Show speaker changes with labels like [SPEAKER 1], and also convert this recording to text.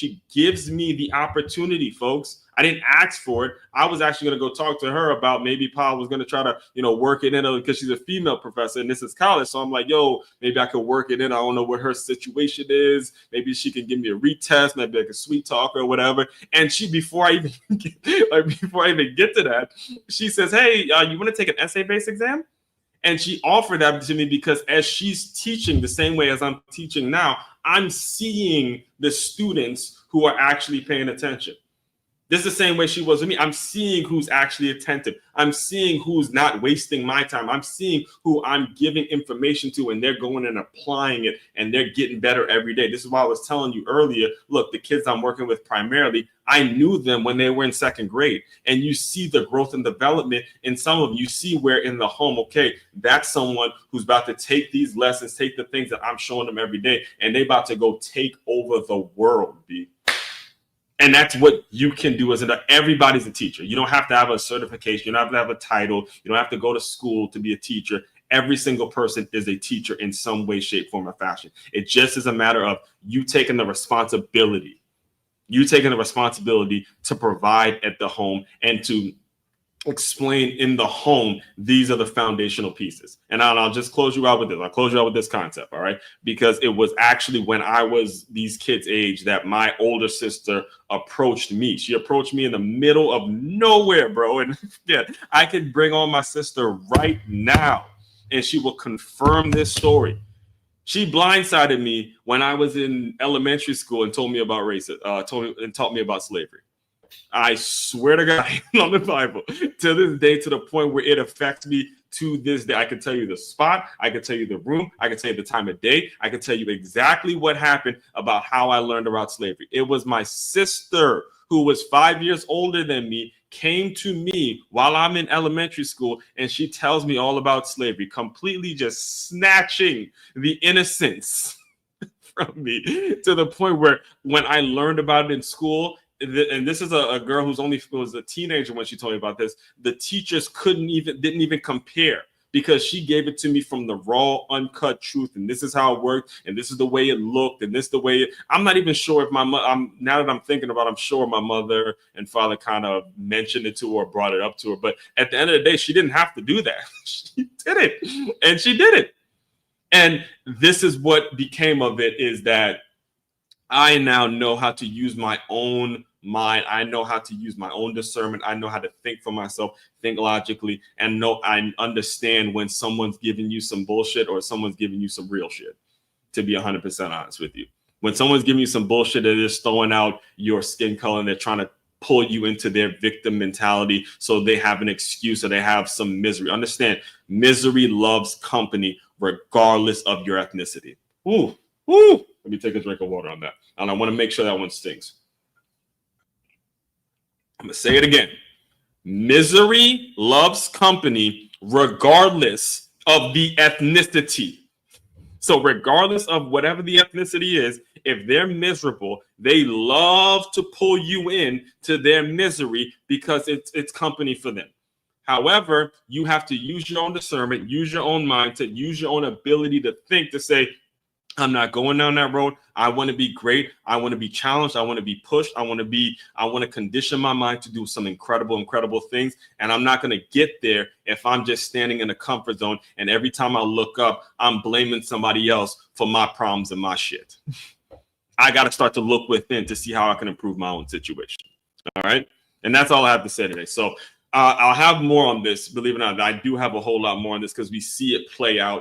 [SPEAKER 1] She gives me the opportunity, folks. I didn't ask for it. I was actually going to go talk to her about maybe Paul was going to try to, work it in because she's a female professor and this is college. So I'm like, yo, maybe I could work it in. I don't know what her situation is. Maybe she can give me a retest. Maybe I can sweet talk or whatever. And she, before I even get to that, she says, hey, you want to take an essay-based exam? And she offered that to me because as she's teaching the same way as I'm teaching now, I'm seeing the students who are actually paying attention. This is the same way she was with me. I'm seeing who's actually attentive. I'm seeing who's not wasting my time. I'm seeing who I'm giving information to, and they're going and applying it, and they're getting better every day. This is why I was telling you earlier, look, the kids I'm working with primarily, I knew them when they were in second grade. And you see the growth and development in some of them. You see where in the home, okay, that's someone who's about to take these lessons, take the things that I'm showing them every day, and they about to go take over the world, B. And that's what you can do as everybody's a teacher. You don't have to have a certification. You don't have to have a title. You don't have to go to school to be a teacher. Every single person is a teacher in some way, shape, form, or fashion. It just is a matter of you taking the responsibility. You taking the responsibility to provide at the home and to explain in the home, these are the foundational pieces. And I'll just close you out with this. I'll close you out with this concept, all right? Because it was actually when I was these kids' age that my older sister approached me. She approached me in the middle of nowhere, bro. And yeah, I could bring on my sister right now, and she will confirm this story. She blindsided me when I was in elementary school and told me about taught me about slavery. I swear to God on the Bible, to this day, to the point where it affects me to this day. I can tell you the spot. I can tell you the room. I can tell you the time of day. I can tell you exactly what happened about how I learned about slavery. It was my sister who was 5 years older than me, came to me while I'm in elementary school, and she tells me all about slavery, completely just snatching the innocence from me to the point where when I learned about it in school, and this is a girl who's was a teenager when she told me about this, the teachers didn't even compare, because she gave it to me from the raw, uncut truth. And this is how it worked. And this is the way it looked. And this is the way I'm not even sure if now that I'm thinking about it, I'm sure my mother and father kind of mentioned it to her or brought it up to her. But at the end of the day, she didn't have to do that. She did it. And she did it. And this is what became of it, is that I now know how to use my own mind. I know how to use my own discernment. I know how to think for myself, think logically, and I understand when someone's giving you some bullshit or someone's giving you some real shit, to be 100% honest with you. When someone's giving you some bullshit, they're just throwing out your skin color and they're trying to pull you into their victim mentality so they have an excuse or they have some misery. Understand, misery loves company regardless of your ethnicity. Ooh. Let me take a drink of water on that. And I want to make sure that one stings. I'm going to say it again. Misery loves company regardless of the ethnicity. So regardless of whatever the ethnicity is, if they're miserable, they love to pull you in to their misery because it's company for them. However, you have to use your own discernment, use your own mind, to use your own ability to think, to say, I'm not going down that road. I want to be great. I want to be challenged. I want to be pushed. I want to condition my mind to do some incredible things. And I'm not going to get there if I'm just standing in a comfort zone. And every time I look up, I'm blaming somebody else for my problems and my shit. I got to start to look within to see how I can improve my own situation. All right. And that's all I have to say today. So I'll have more on this. Believe it or not, I do have a whole lot more on this because we see it play out